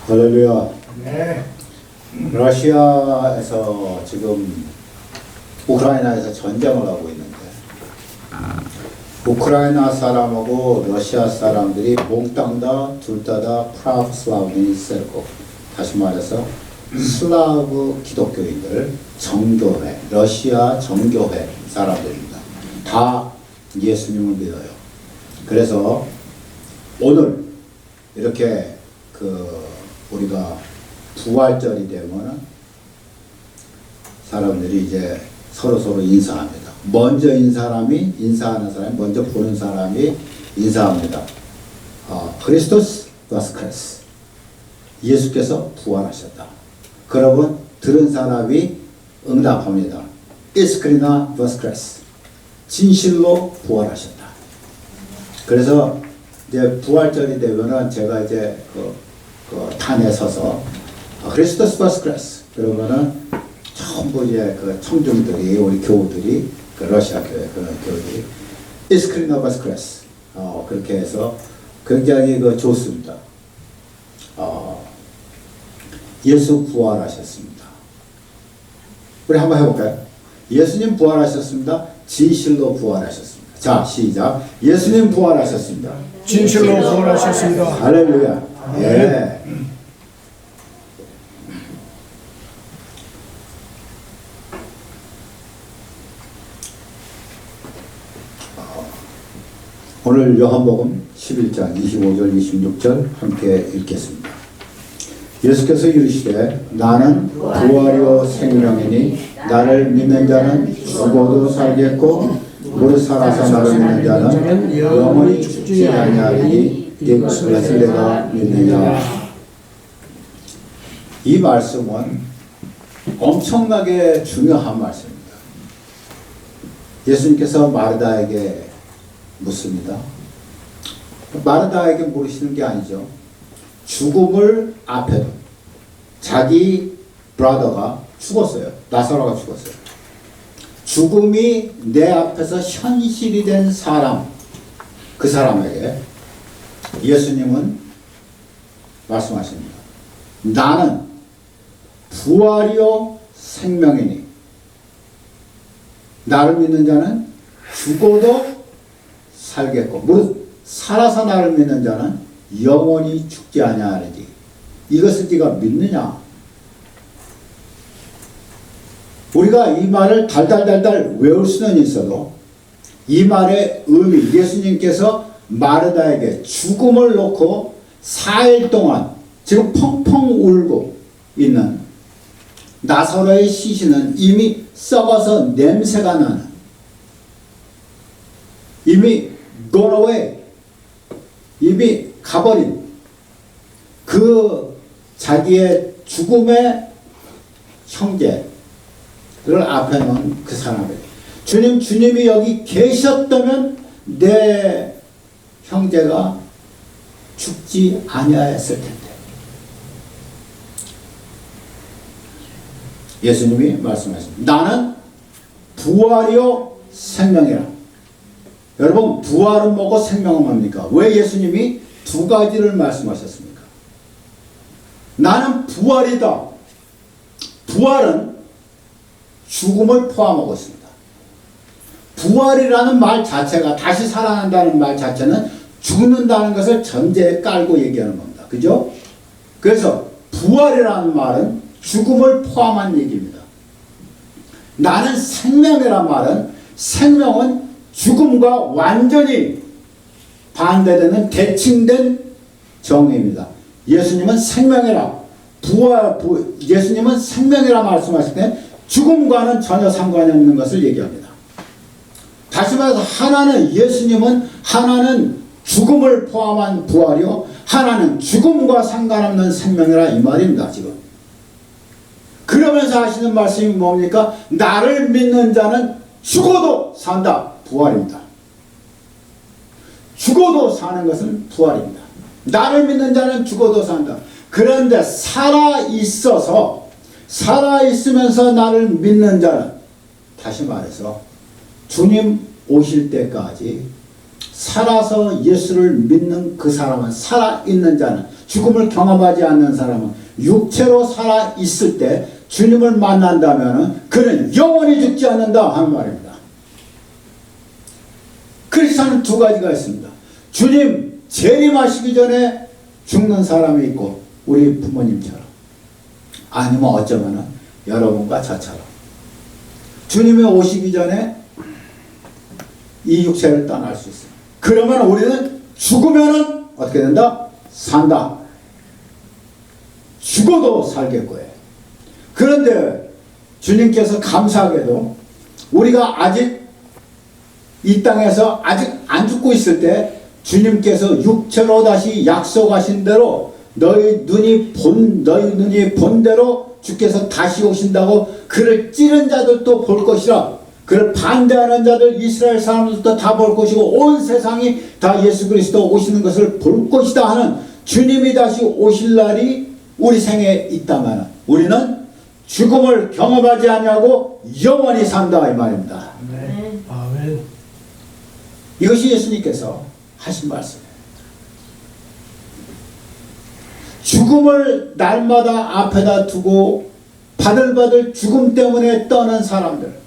할렐루야. 네. 러시아에서 지금 우크라이나에서 전쟁을 하고 있는데 우크라이나 사람하고 러시아 사람들이 몽땅 다 둘 다 프라브슬라브니 세르코, 다시 말해서 슬라브 기독교인들, 정교회, 러시아 정교회 사람들입니다. 다 예수님을 믿어요. 그래서 오늘 이렇게 우리가 부활절이 되면 사람들이 이제 서로 인사합니다. 먼저 인사하는 사람이, 먼저 보는 사람이 인사합니다. 크리스토스 바스크레스, 예수께서 부활하셨다. 그러면 들은 사람이 응답합니다. 이스크리나 바스크레스, 진실로 부활하셨다. 그래서 이제 부활절이 되면은 제가 이제 탄에 서서 크리스토스 바스크레스 그러면은 전부 이제 청중들이, 우리 교우들이, 러시아 교회 교우들이 이스크리나 바스크레스 그렇게 해서 굉장히 좋습니다. 예수 부활하셨습니다. 우리 한번 해볼까요? 예수님 부활하셨습니다. 진실로 부활하셨습니다. 자, 시작. 예수님 부활하셨습니다. 진실로 부활하셨습니다. 할렐루야. 예. 오늘 요한복음 11장 25절 26절 함께 읽겠습니다. 예수께서 이르시되 나는 부활이요 생명이니 나를 믿는 자는 죽어도 살겠고 무릇 살아서 나를 믿는 자는 영원히 죽지 아니하리니 이것을 내가 믿느냐. 이 말씀은 엄청나게 중요한 말씀입니다. 예수님께서 마르다에게 묻습니다. 마르다에게 물으시는 게 아니죠. 죽음을 앞에 둔 자기 브라더가 죽었어요. 나사로가 죽었어요. 죽음이 내 앞에서 현실이 된 사람, 그 사람에게 예수님은 말씀하십니다. 나는 부활이요 생명이니 나를 믿는 자는 죽어도 살겠고 무릇 살아서 나를 믿는 자는 영원히 죽지 아니하리니 이것을 네가 믿느냐? 우리가 이 말을 달달달달 외울 수는 있어도 이 말의 의미, 예수님께서 마르다에게 죽음을 놓고 4일 동안 지금 펑펑 울고 있는 나사로의 시신은 이미 썩어서 냄새가 나는, 이미 gone away, 이미 가버린 그 자기의 죽음의 형제를 앞에 놓은 그 사람에게 주님이 여기 계셨다면 내 형제가 죽지 아니하였을 텐데. 예수님이 말씀하십니다. 나는 부활이요 생명이라. 여러분, 부활은 뭐고 생명은 뭡니까? 왜 예수님이 두 가지를 말씀하셨습니까? 나는 부활이다. 부활은 죽음을 포함하고 있습니다. 부활이라는 말 자체가, 다시 살아난다는 말 자체는 죽는다는 것을 전제에 깔고 얘기하는 겁니다. 그죠? 그래서 부활이라는 말은 죽음을 포함한 얘기입니다. 나는 생명이란 말은, 생명은 죽음과 완전히 반대되는 대칭된 정의입니다. 예수님은 생명이라, 예수님은 생명이라 말씀하실 때 죽음과는 전혀 상관이 없는 것을 얘기합니다. 다시 말해서 예수님은 하나는 죽음을 포함한 부활이요, 하나는 죽음과 상관없는 생명이라 이 말입니다. 지금 그러면서 하시는 말씀이 뭡니까? 나를 믿는 자는 죽어도 산다. 부활입니다. 죽어도 사는 것은 부활입니다. 나를 믿는 자는 죽어도 산다. 그런데 살아있으면서 나를 믿는 자는, 다시 말해서 주님 오실 때까지 살아서 예수를 믿는 그 사람은, 살아있는 자는, 죽음을 경험하지 않는 사람은 육체로 살아 있을 때 주님을 만난다면 그는 영원히 죽지 않는다 하는 말입니다. 크리스천은 두 가지가 있습니다. 주님 재림하시기 전에 죽는 사람이 있고 우리 부모님처럼, 아니면 어쩌면은 여러분과 저처럼 주님이 오시기 전에 이 육체를 떠날 수 있어요. 그러면 우리는 죽으면은 어떻게 된다? 산다. 죽어도 살겠고요. 그런데 주님께서 감사하게도 우리가 아직 이 땅에서 아직 안 죽고 있을 때 주님께서 육체로 다시 약속하신 대로 너희 눈이 본 대로 주께서 다시 오신다고, 그를 찌른 자들도 볼 것이라, 그를 반대하는 자들 이스라엘 사람들도 다 볼 것이고 온 세상이 다 예수 그리스도 오시는 것을 볼 것이다 하는 주님이 다시 오실 날이 우리 생에 있다면 우리는 죽음을 경험하지 아니하고 영원히 산다 이 말입니다. 아멘. 아멘. 이것이 예수님께서 하신 말씀이에요. 죽음을 날마다 앞에다 두고 바들바들 죽음 때문에 떠는 사람들,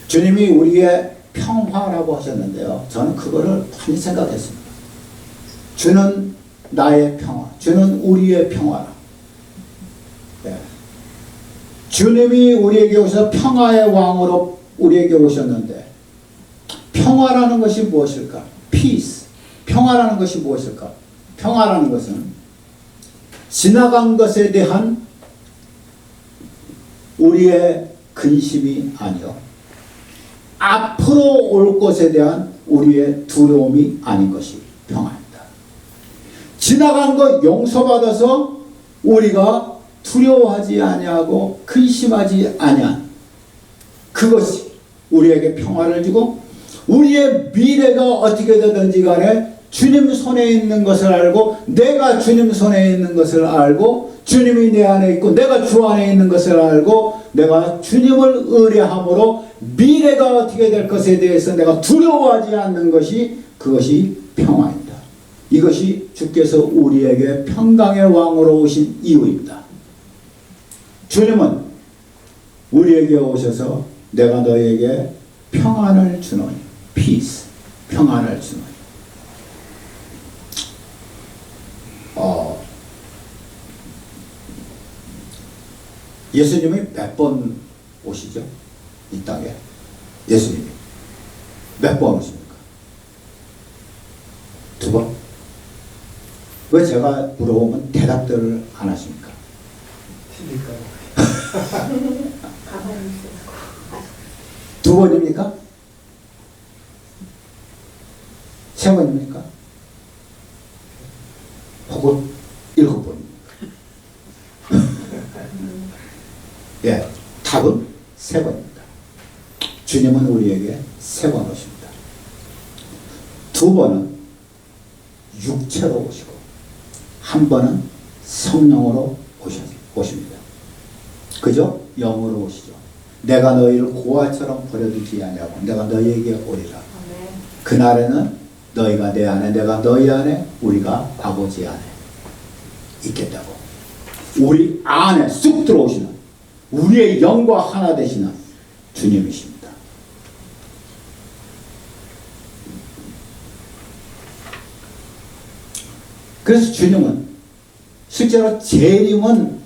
주님이 우리의 평화라고 하셨는데요, 저는 그거를 많이 생각했습니다. 주는 나의 평화, 주는 우리의 평화라. 네. 주님이 우리에게 오셔서 평화의 왕으로 우리에게 오셨는데, 평화라는 것이 무엇일까? Peace. 평화라는 것이 무엇일까? 평화라는 것은 지나간 것에 대한 우리의 근심이 아니요, 앞으로 올 것에 대한 우리의 두려움이 아닌 것이 평화입니다. 지나간 것 용서받아서 우리가 두려워하지 아니하고 근심하지 아니한 그것이 우리에게 평화를 주고, 우리의 미래가 어떻게 되든지 간에 주님 손에 있는 것을 알고, 내가 주님 손에 있는 것을 알고, 주님이 내 안에 있고 내가 주 안에 있는 것을 알고, 내가 주님을 의뢰함으로 미래가 어떻게 될 것에 대해서 내가 두려워하지 않는 것이, 그것이 평화입니다. 이것이 주께서 우리에게 평강의 왕으로 오신 이유입니다. 주님은 우리에게 오셔서 내가 너에게 평안을 주노니, peace, 평안을 주노니. 예수님이 몇 번 오시죠? 이 땅에 예수님이 몇 번 오십니까? 두 번? 왜 제가 물어보면 대답들을 안 하십니까? 두 번입니까? 세 번입니까? 혹은 일곱 번입니까? 예, 답은 세 번입니다. 주님은 우리에게 세 번 오십니다. 두 번은 육체로 오시고, 한 번은 성령으로 오십니다. 그죠? 영으로 오시죠. 내가 너희를 고아처럼 버려두지 아니하고 내가 너희에게 오리라. 그날에는 너희가 내 안에, 내가 너희 안에, 우리가 아버지 안에 있겠다고. 우리 안에 쑥 들어오시는, 우리의 영과 하나 되시는 주님이십니다. 그래서 주님은 실제로 재림은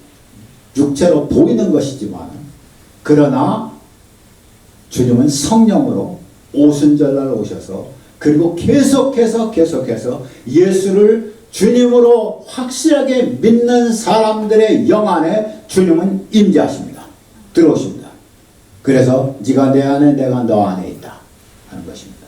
육체로 보이는 것이지만, 그러나 주님은 성령으로 오순절날 오셔서, 그리고 계속해서 예수를 주님으로 확실하게 믿는 사람들의 영 안에 주님은 임재하십니다. 들어오십니다. 그래서 네가 내 안에, 내가 너 안에 있다 하는 것입니다.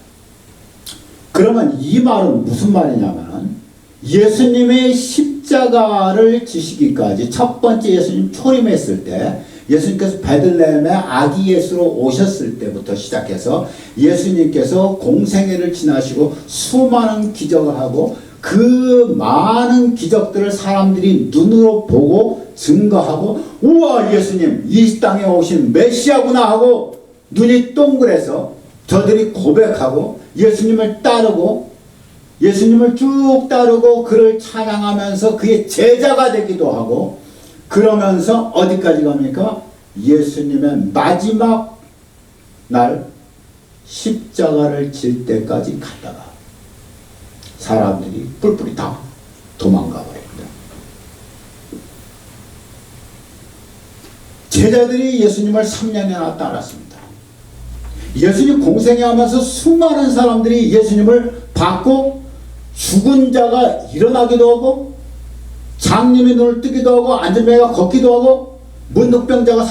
그러면 이 말은 무슨 말이냐면은, 예수님의 십자가를 지시기까지, 첫 번째 예수님 초림했을 때, 예수님께서 베들레헴에 아기 예수로 오셨을 때부터 시작해서 예수님께서 공생애를 지나시고 수많은 기적을 하고, 그 많은 기적들을 사람들이 눈으로 보고 증거하고, 우와, 예수님 이 땅에 오신 메시아구나 하고 눈이 동그래서 저들이 고백하고 예수님을 따르고 예수님을 쭉 따르고 그를 찬양하면서 그의 제자가 되기도 하고, 그러면서 어디까지 갑니까? 예수님의 마지막 날 십자가를 질 때까지 갔다가 사람들이 뿔뿔이 다 도망가 버립니다. 제자들이 예수님을 3년이나 따랐습니다. 예수님 공생애 하면서 수많은 사람들이 예수님을 받고, 죽은 자가 일어나기도 하고, 장님이 눈을 뜨기도 하고, 앉은 배가 걷기도 하고, 문득병자가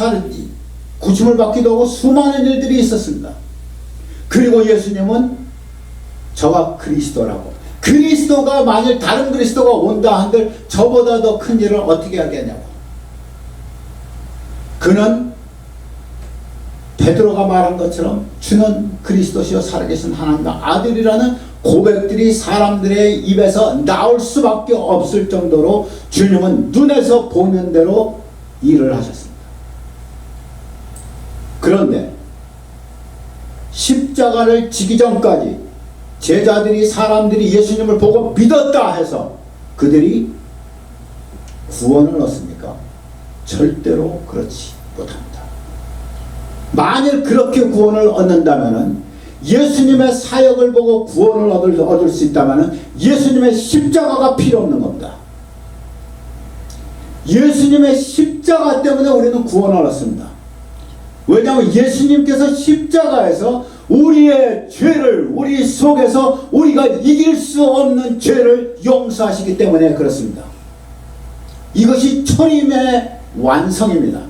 고침을 받기도 하고, 수많은 일들이 있었습니다. 그리고 예수님은 저가 그리스도라고, 그리스도가 만일 다른 그리스도가 온다 한들 저보다 더 큰 일을 어떻게 하겠냐고. 그는 베드로가 말한 것처럼 주는 그리스도시요 살아계신 하나님의 아들이라는 고백들이 사람들의 입에서 나올 수밖에 없을 정도로 주님은 눈에서 보는 대로 일을 하셨습니다. 그런데 십자가를 지기 전까지 제자들이, 사람들이 예수님을 보고 믿었다 해서 그들이 구원을 얻습니까? 절대로 그렇지 못합니다. 만일 그렇게 구원을 얻는다면, 예수님의 사역을 보고 구원을 얻을 수 있다면 예수님의 십자가가 필요 없는 겁니다. 예수님의 십자가 때문에 우리는 구원을 얻습니다. 왜냐하면 예수님께서 십자가에서 우리의 죄를, 우리 속에서 우리가 이길 수 없는 죄를 용서하시기 때문에 그렇습니다. 이것이 초림의 완성입니다.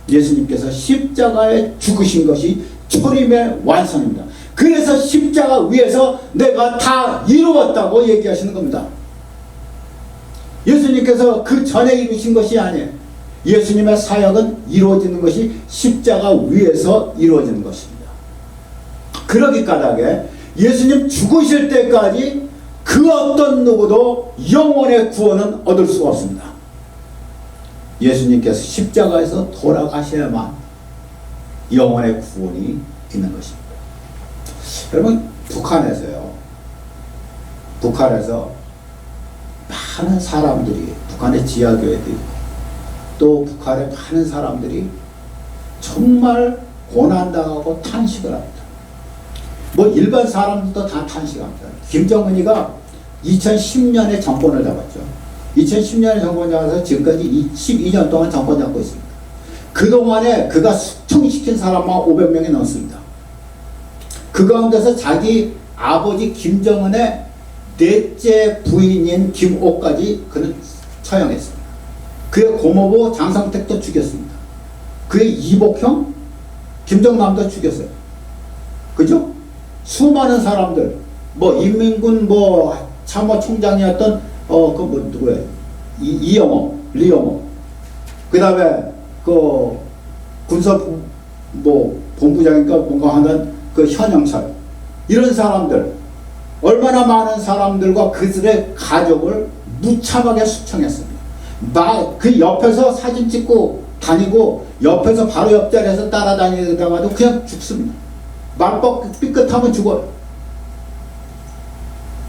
예수님께서 십자가에 죽으신 것이 초림의 완성입니다. 그래서 십자가 위에서 내가 다 이루었다고 얘기하시는 겁니다. 예수님께서 그 전에 이루신 것이 아니에요. 예수님의 사역은 이루어지는 것이 십자가 위에서 이루어지는 것입니다. 그러기 까닭에 예수님 죽으실 때까지 그 어떤 누구도 영혼의 구원은 얻을 수가 없습니다. 예수님께서 십자가에서 돌아가셔야만 영혼의 구원이 있는 것입니다. 여러분, 북한에서 많은 사람들이, 북한의 지하교회도 있고 또 북한의 많은 사람들이 정말 고난당하고 탄식을 합니다. 뭐 일반 사람들도 다 탄식합니다. 김정은이가 2010년에 정권을 잡았죠. 2010년에 정권 잡아서 지금까지 12년 동안 정권 잡고 있습니다. 그동안에 그가 숙청시킨 사람만 500명이 넘습니다. 그 가운데서 자기 아버지 김정은의 넷째 부인인 김옥까지 그는 처형했습니다. 그의 고모부 장성택도 죽였습니다. 그의 이복형 김정남도 죽였어요. 그죠? 수많은 사람들, 뭐 인민군 뭐 참모총장이었던 누구예요? 이영호, 리영호. 그 다음에 그 군사 뭐 본부장인가 뭔가 하는 그 현영철. 이런 사람들, 얼마나 많은 사람들과 그들의 가족을 무참하게 숙청했습니다. 그 옆에서 사진 찍고 다니고 옆에서 바로 옆자리에서 따라다니다가도 그냥 죽습니다. 말뻑 삐끗하면 죽어요.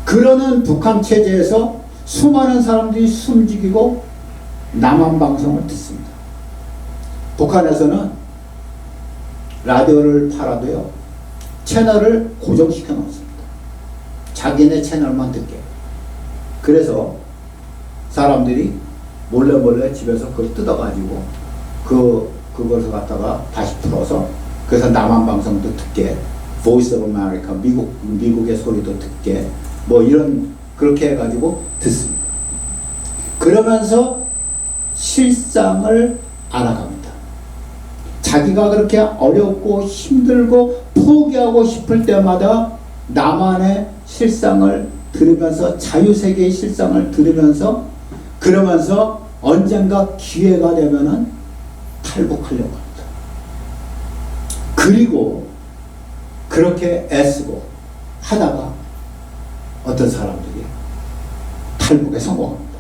그러는 북한 체제에서 수많은 사람들이 숨죽이고 남한방송을 듣습니다. 북한에서는 라디오를 팔아도요, 채널을 고정시켜 놓습니다. 자기네 채널만 듣게. 그래서 사람들이 몰래 집에서 그걸 뜯어가지고 그것을 갖다가 다시 풀어서, 그래서 남한방송도 듣게, Voice of America, 미국의 소리도 듣게, 뭐 이런, 그렇게 해가지고 듣습니다. 그러면서 실상을 알아갑니다. 자기가 그렇게 어렵고 힘들고 포기하고 싶을 때마다 남한의 실상을 들으면서, 자유세계의 실상을 들으면서, 그러면서 언젠가 기회가 되면은 탈북하려고 합니다. 그리고 그렇게 애쓰고 하다가 어떤 사람들이 탈북에 성공합니다.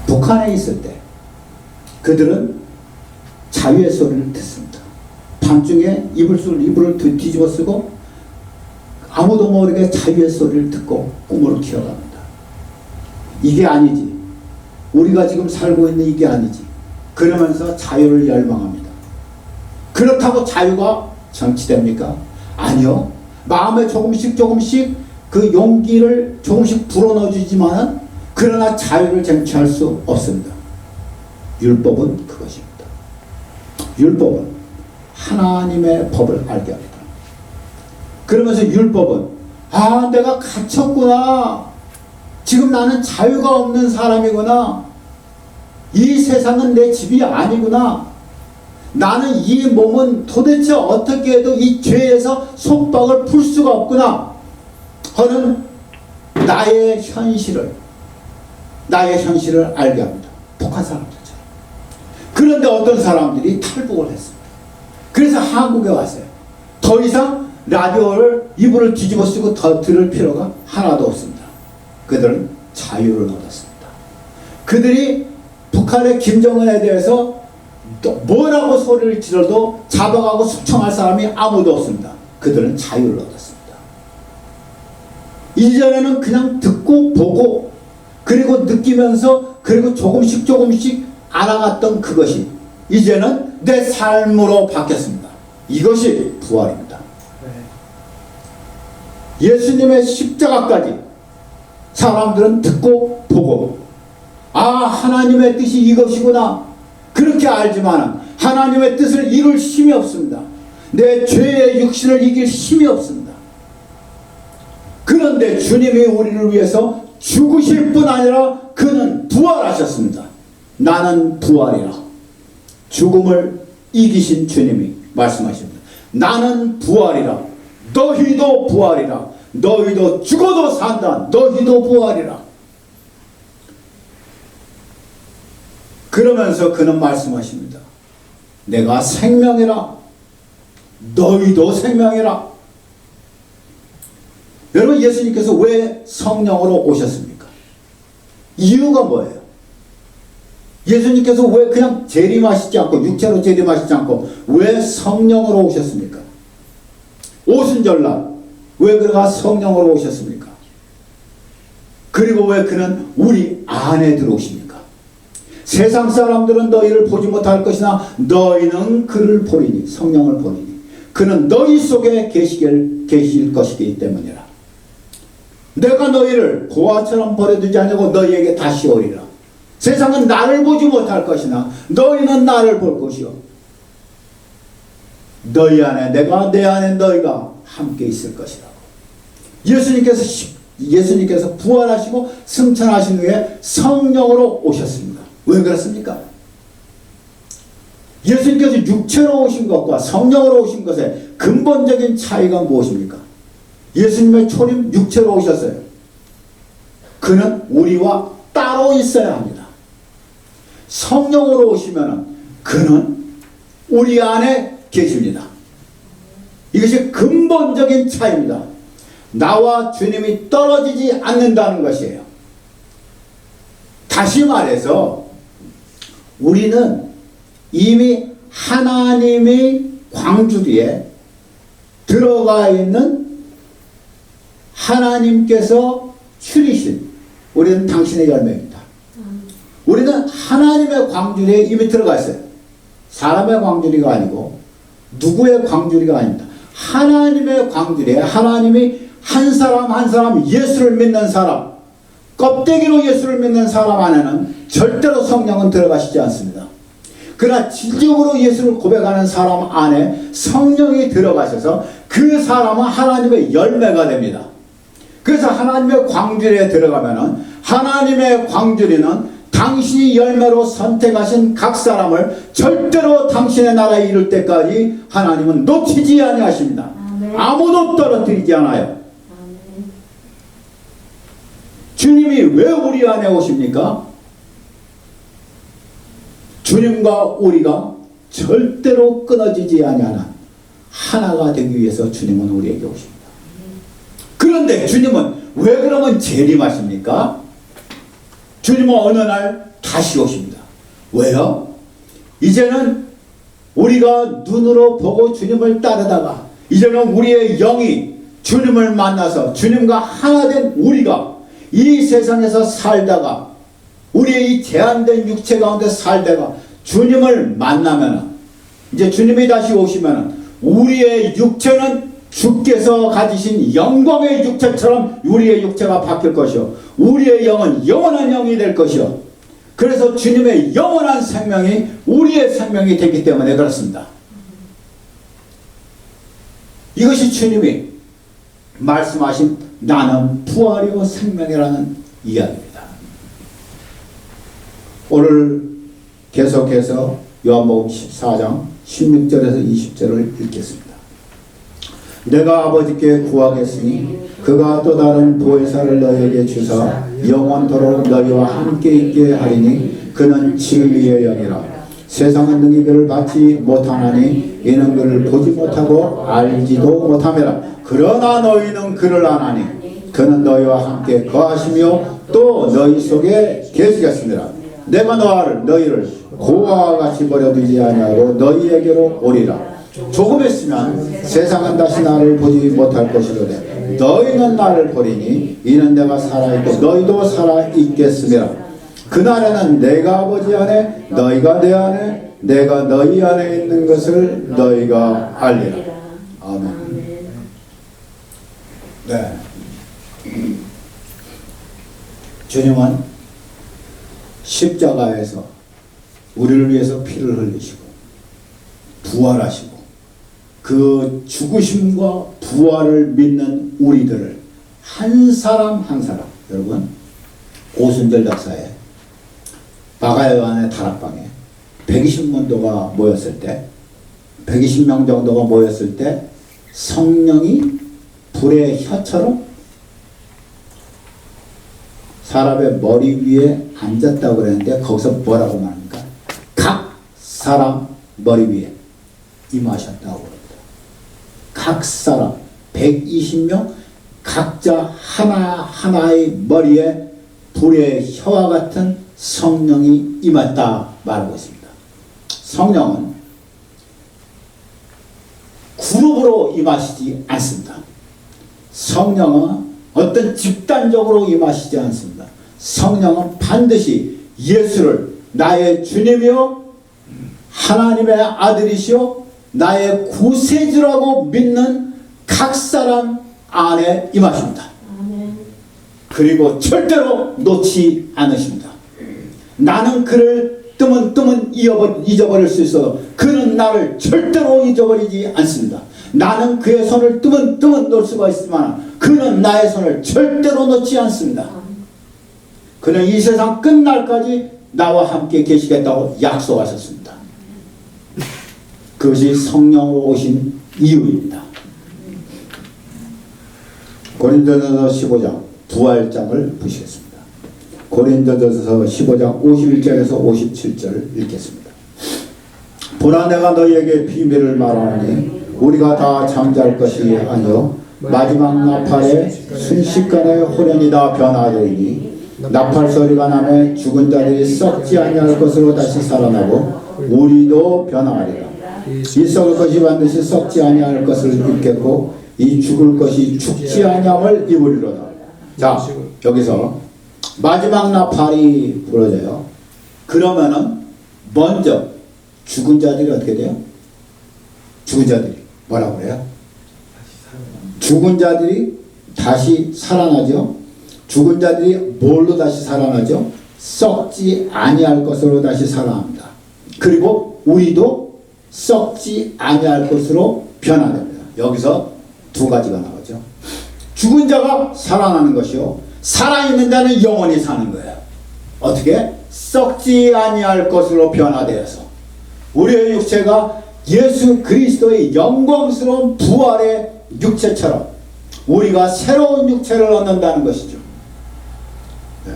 북한에 있을 때 그들은 자유의 소리를 듣습니다. 밤중에 이불을 뒤집어 쓰고 아무도 모르게 자유의 소리를 듣고 꿈을 키워갑니다. 이게 아니지. 우리가 지금 살고 있는 이게 아니지. 그러면서 자유를 열망합니다. 그렇다고 자유가 정치됩니까? 아니요. 마음에 조금씩 그 용기를 조금씩 불어넣어주지만 그러나 자유를 쟁취할 수 없습니다. 율법은 그것입니다. 율법은 하나님의 법을 알게 합니다. 그러면서 율법은 내가 갇혔구나. 지금 나는 자유가 없는 사람이구나. 이 세상은 내 집이 아니구나. 나는 이 몸은 도대체 어떻게 해도 이 죄에서 속박을 풀 수가 없구나 하는 나의 현실을 알게 합니다. 북한 사람들처럼. 그런데 어떤 사람들이 탈북을 했습니다. 그래서 한국에 왔어요. 더 이상 라디오를 이불을 뒤집어 쓰고 더 들을 필요가 하나도 없습니다. 그들은 자유를 얻었습니다. 그들이 북한의 김정은에 대해서 또 뭐라고 소리를 질러도 잡아가고 숙청할 사람이 아무도 없습니다. 그들은 자유를 얻었습니다. 이전에는 그냥 듣고 보고 그리고 느끼면서 그리고 조금씩 알아갔던 그것이 이제는 내 삶으로 바뀌었습니다. 이것이 부활입니다. 예수님의 십자가까지 사람들은 듣고 보고 하나님의 뜻이 이것이구나 그렇게 알지만 하나님의 뜻을 이룰 힘이 없습니다. 내 죄의 육신을 이길 힘이 없습니다. 그런데 주님이 우리를 위해서 죽으실 뿐 아니라 그는 부활하셨습니다. 나는 부활이라. 죽음을 이기신 주님이 말씀하십니다. 나는 부활이라. 너희도 부활이라. 너희도 죽어도 산다. 너희도 부활이라. 그러면서 그는 말씀하십니다. 내가 생명이라. 너희도 생명이라. 여러분, 예수님께서 왜 성령으로 오셨습니까? 이유가 뭐예요? 예수님께서 왜 그냥 재림하시지 않고 육체로 재림하시지 않고 왜 성령으로 오셨습니까? 오순절날 왜 그가 성령으로 오셨습니까? 그리고 왜 그는 우리 안에 들어오십니까? 세상 사람들은 너희를 보지 못할 것이나 너희는 그를 보리니, 성령을 보리니 그는 너희 속에 계실 것이기 때문이라. 내가 너희를 고아처럼 버려두지 않고 너희에게 다시 오리라. 세상은 나를 보지 못할 것이나 너희는 나를 볼 것이요 너희 안에 내가, 내 안에 너희가 함께 있을 것이라고. 예수님께서 부활하시고 승천하신 후에 성령으로 오셨습니다. 왜 그렇습니까? 예수님께서 육체로 오신 것과 성령으로 오신 것의 근본적인 차이가 무엇입니까? 예수님의 초림 육체로 오셨어요. 그는 우리와 따로 있어야 합니다. 성령으로 오시면 그는 우리 안에 계십니다. 이것이 근본적인 차이입니다. 나와 주님이 떨어지지 않는다는 것이에요. 다시 말해서 우리는 이미 하나님의 광주리에 들어가 있는 하나님께서 추리신 우리는 당신의 열매입니다. 우리는 하나님의 광주리에 이미 들어가 있어요. 사람의 광주리가 아니고 누구의 광주리가 아닙니다. 하나님의 광주리에 하나님이 한 사람 한 사람 예수를 믿는 사람, 껍데기로 예수를 믿는 사람 안에는 절대로 성령은 들어가시지 않습니다. 그러나 진정으로 예수를 고백하는 사람 안에 성령이 들어가셔서 그 사람은 하나님의 열매가 됩니다. 그래서 하나님의 광주리에 들어가면은 하나님의 광주리는 당신이 열매로 선택하신 각 사람을 절대로 당신의 나라에 이룰 때까지 하나님은 놓치지 아니하십니다. 아무도 떨어뜨리지 않아요. 주님이 왜 우리 안에 오십니까? 주님과 우리가 절대로 끊어지지 아니하는 하나가 되기 위해서 주님은 우리에게 오십니다. 그런데 주님은 왜 그러면 재림하십니까? 주님은 어느 날 다시 오십니다. 왜요? 이제는 우리가 눈으로 보고 주님을 따르다가 이제는 우리의 영이 주님을 만나서 주님과 하나 된 우리가 이 세상에서 살다가 우리의 이 제한된 육체 가운데 살다가 주님을 만나면 이제 주님이 다시 오시면 우리의 육체는 주께서 가지신 영광의 육체처럼 우리의 육체가 바뀔 것이요 우리의 영은 영원한 영이 될 것이요 그래서 주님의 영원한 생명이 우리의 생명이 되기 때문에 그렇습니다. 이것이 주님이 말씀하신 나는 부활이요 생명이라는 이야기입니다. 오늘 계속해서 요한복음 14장 16절에서 20절을 읽겠습니다. 내가 아버지께 구하겠으니 그가 또 다른 보혜사를 너희에게 주사 영원토록 너희와 함께 있게 하리니 그는 진리의 영이라. 세상은 능히 그를 받지 못하나니 이는 그를 보지 못하고 알지도 못함이라. 그러나 너희는 그를 아나니 그는 너희와 함께 거하시며 또 너희 속에 계시겠습니다. 내가 너희를 고아와 같이 버려두지 아니하고 너희에게로 오리라. 조금 있으면 세상은 다시 나를 보지 못할 것이로되 너희는 나를 보리니 이는 내가 살아있고 너희도 살아있겠음이라. 그날에는 내가 아버지 안에 너희가 내 안에 내가 너희 안에 있는 것을 너희가 알리라. 아멘. 네. 주님은 십자가에서 우리를 위해서 피를 흘리시고 부활하시고 그 죽으심과 부활을 믿는 우리들을 한 사람 한 사람, 여러분 오순절 작사에 바가요한의 다락방에 120명도가 모였을 때 120명 정도가 모였을 때 성령이 불의 혀처럼 사람의 머리 위에 앉았다고 그랬는데 거기서 뭐라고 말합니까? 각 사람 머리 위에 임하셨다고 그럽니다. 각 사람 120명 각자 하나하나의 머리에 불의 혀와 같은 성령이 임했다 말하고 있습니다. 성령은 그룹으로 임하시지 않습니다. 성령은 어떤 집단적으로 임하시지 않습니다. 성령은 반드시 예수를 나의 주님이요 하나님의 아들이시요 나의 구세주라고 믿는 각 사람 안에 임하십니다. 그리고 절대로 놓지 않으십니다. 나는 그를 뜨문 잊어버릴 수 있어도 그는 나를 절대로 잊어버리지 않습니다. 나는 그의 손을 뜨문 놓을 수가 있지만 그는 나의 손을 절대로 놓지 않습니다. 그는 이 세상 끝날까지 나와 함께 계시겠다고 약속하셨습니다. 그것이 성령으로 오신 이유입니다. 고린도전서 15장 부활장을 보시겠습니다. 고린도전서 15장 51절에서 57절 읽겠습니다. 보라 내가 너희에게 비밀을 말하노니 우리가 다 잠잘 것이 아니요 마지막 나팔에 순식간에 호련이 다 변화되리니 나팔 소리가 나매 죽은 자들이 썩지 아니할 것으로 다시 살아나고 우리도 변화하리라. 이 썩을 것이 반드시 썩지 아니할 것을 입겠고 이 죽을 것이 죽지 아니함을 입으리로다. 자, 여기서 마지막 나팔이 불어져요. 그러면은 먼저 죽은 자들이 어떻게 돼요? 죽은 자들이 뭐라고 그래요? 죽은 자들이 다시 살아나죠. 죽은 자들이 뭘로 다시 살아나죠? 썩지 아니할 것으로 다시 살아납니다. 그리고 우리도 썩지 아니할 것으로 변화됩니다. 여기서 두 가지가 나오죠. 죽은 자가 살아나는 것이요 살아있는 자는 영원히 사는 거예요. 어떻게? 썩지 아니할 것으로 변화되어서 우리의 육체가 예수 그리스도의 영광스러운 부활의 육체처럼 우리가 새로운 육체를 얻는다는 것이죠. 네.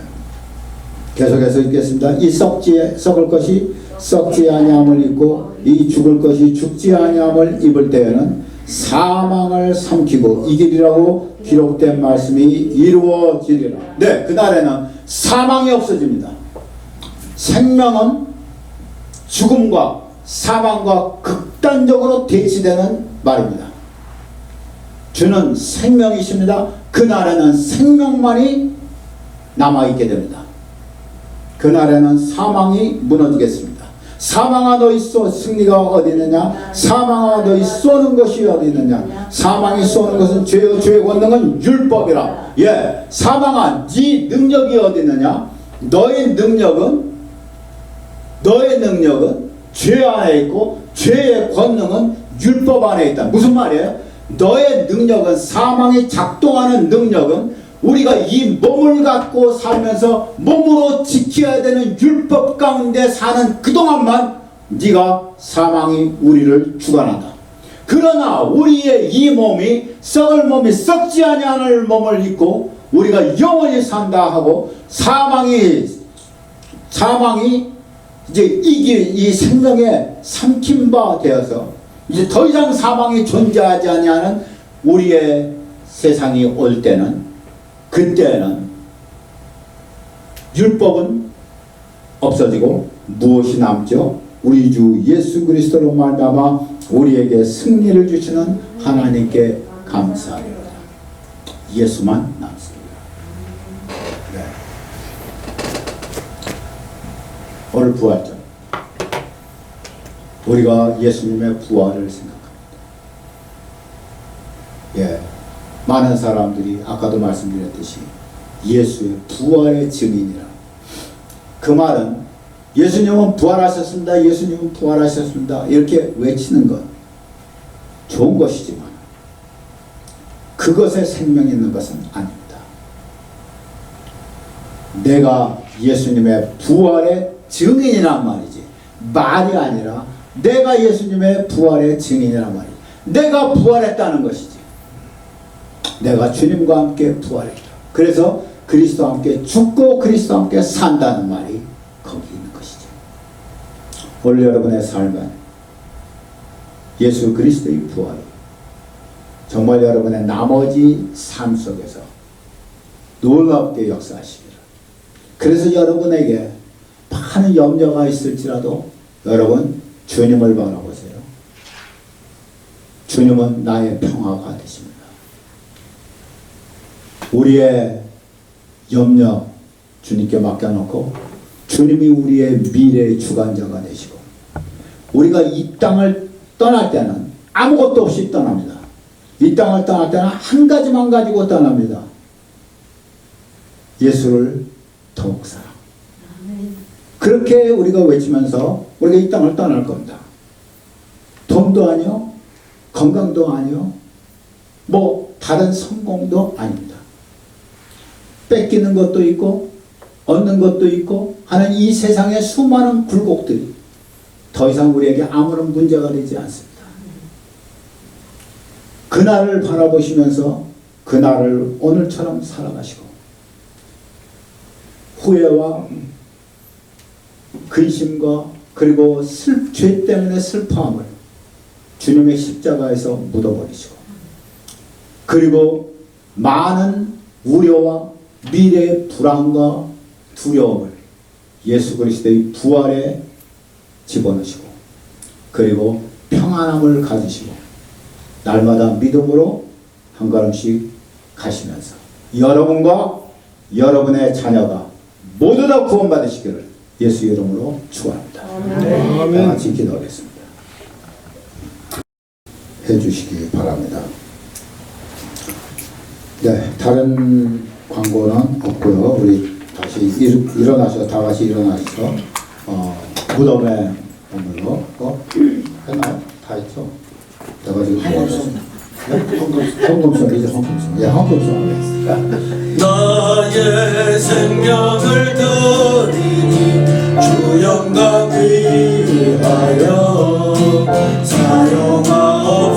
계속해서 읽겠습니다. 이 썩을 것이 썩지 아니함을 입고 이 죽을 것이 죽지 아니함을 입을 때에는 사망을 삼키고 이기리라고 기록된 말씀이 이루어지리라. 네, 그날에는 사망이 없어집니다. 생명은 죽음과 사망과 극단적으로 대치되는 말입니다. 주는 생명이십니다. 그날에는 생명만이 남아있게 됩니다. 그날에는 사망이 무너지겠습니다. 사망아 너희 승리가 어디 있느냐? 사망아 너희 쏘는 것이 어디 있느냐? 사망이 쏘는 것은 죄요 죄의 권능은 율법이라. 예, 사망아 네 능력이 어디 있느냐? 너의 능력은 죄 안에 있고 죄의 권능은 율법 안에 있다. 무슨 말이에요? 너의 능력은, 사망이 작동하는 능력은 우리가 이 몸을 갖고 살면서 몸으로 지켜야 되는 율법 가운데 사는 그동안만 네가 사망이 우리를 주관한다. 그러나 우리의 이 몸이 썩을 몸이 썩지 아니하는 몸을 입고 우리가 영원히 산다 하고 사망이 이제 이 생명에 삼킨 바 되어서 이제 더 이상 사망이 존재하지 아니하는 우리의 세상이 올 때는, 그때는 율법은 없어지고 무엇이 남죠? 우리 주 예수 그리스도로 말미암아 우리에게 승리를 주시는 하나님께 감사합니다. 예수만 남습니다. 네. 오늘 부활절, 우리가 예수님의 부활을 생각합니다. 예, 많은 사람들이 아까도 말씀드렸듯이 예수의 부활의 증인이라. 그 말은 예수님은 부활하셨습니다. 예수님은 부활하셨습니다. 이렇게 외치는 것 좋은 것이지만 그것에 생명이 있는 것은 아닙니다. 내가 예수님의 부활의 증인이란 말이지, 말이 아니라 내가 예수님의 부활의 증인이란 말이지. 내가 부활했다는 것이지. 내가 주님과 함께 부활했다. 그래서 그리스도와 함께 죽고 그리스도와 함께 산다는 말이 거기 있는 것이죠. 오늘 여러분의 삶은 예수 그리스도의 부활이 정말 여러분의 나머지 삶 속에서 놀랍게 역사하시기를. 그래서 여러분에게 많은 염려가 있을지라도 여러분 주님을 바라보세요. 주님은 나의 평화가 되십니다. 우리의 염려 주님께 맡겨놓고 주님이 우리의 미래의 주관자가 되시고, 우리가 이 땅을 떠날 때는 아무것도 없이 떠납니다. 이 땅을 떠날 때는 한 가지만 가지고 떠납니다. 예수를 더욱 사랑. 그렇게 우리가 외치면서 우리가 이 땅을 떠날 겁니다. 돈도 아니요, 건강도 아니요, 뭐 다른 성공도 아닙니다. 뺏기는 것도 있고 얻는 것도 있고 하는 이 세상의 수많은 굴곡들이 더 이상 우리에게 아무런 문제가 되지 않습니다. 그날을 바라보시면서 그날을 오늘처럼 살아가시고 후회와 근심과 그리고 죄 때문에 슬퍼함을 주님의 십자가에서 묻어버리시고, 그리고 많은 우려와 미래의 불안과 두려움을 예수 그리스도의 부활에 집어넣으시고, 그리고 평안함을 가지시고 날마다 믿음으로 한 걸음씩 가시면서 여러분과 여러분의 자녀가 모두 다 구원받으시기를 예수 이름으로 축원합니다. 다 같이 기도하겠습니다. 해주시기 바랍니다. 네, 다른 광고는 없고요. 우리 다시 일어나셔서 다 같이 일어나셔서 무덤에 머물러 했나요? 다 했죠? 내가 지금 헌금송 이제 헌금송. 예, 헌금송 하겠습니다. 나의 생명을 드리니 주 영광 위하여 사용하옵소서.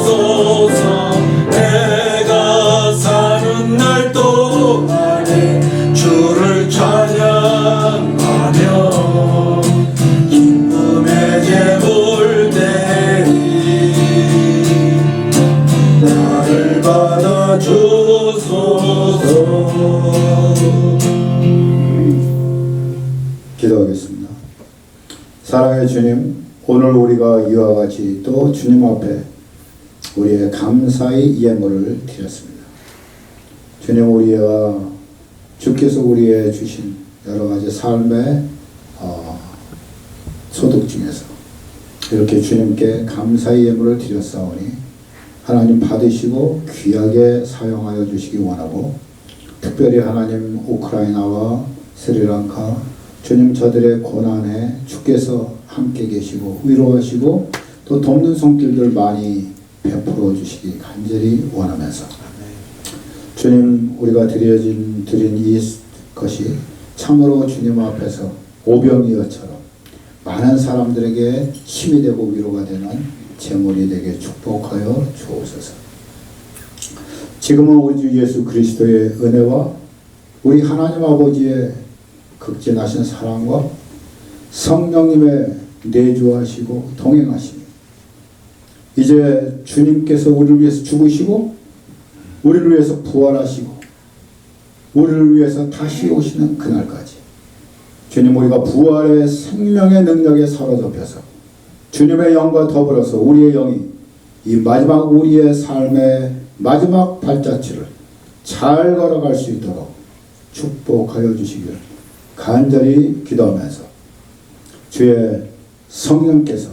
내가 사는 날 동안에 주를 찬양하며 기쁨의 제물 드리니 나를 받아주소서. 기도하겠습니다. 사랑의 주님, 오늘 우리가 이와 같이 또 주님 앞에 우리의 감사의 예물을 드렸습니다. 주님, 우리와 주께서 우리의 주신 여러 가지 삶의 소득 중에서 이렇게 주님께 감사의 예물을 드렸사오니 하나님 받으시고 귀하게 사용하여 주시기 원하고, 특별히 하나님 우크라이나와 스리랑카 주님 저들의 고난에 주께서 함께 계시고 위로하시고 또 돕는 손길들 많이 베풀어 주시기 간절히 원하면서, 주님, 우리가 드린 이것이 참으로 주님 앞에서 오병이어처럼 많은 사람들에게 힘이 되고 위로가 되는 제물이 되게 축복하여 주옵소서. 지금은 우리 주 예수 그리스도의 은혜와 우리 하나님 아버지의 극진하신 사랑과 성령님의 내주하시고 동행하심이 이제 주님께서 우리를 위해서 죽으시고 우리를 위해서 부활하시고 우리를 위해서 다시 오시는 그날까지 주님, 우리가 부활의 생명의 능력에 사로잡혀서 주님의 영과 더불어서 우리의 영이 이 마지막 우리의 삶의 마지막 발자취를 잘 걸어갈 수 있도록 축복하여 주시기를 간절히 기도하면서, 주의 성령께서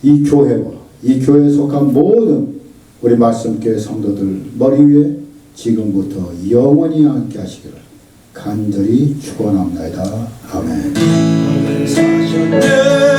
이 교회와 이 교회에 속한 모든 우리 말씀교회 성도들 머리 위에 지금부터 영원히 함께 하시기를 간절히 축원합니다. 아멘. 사셨네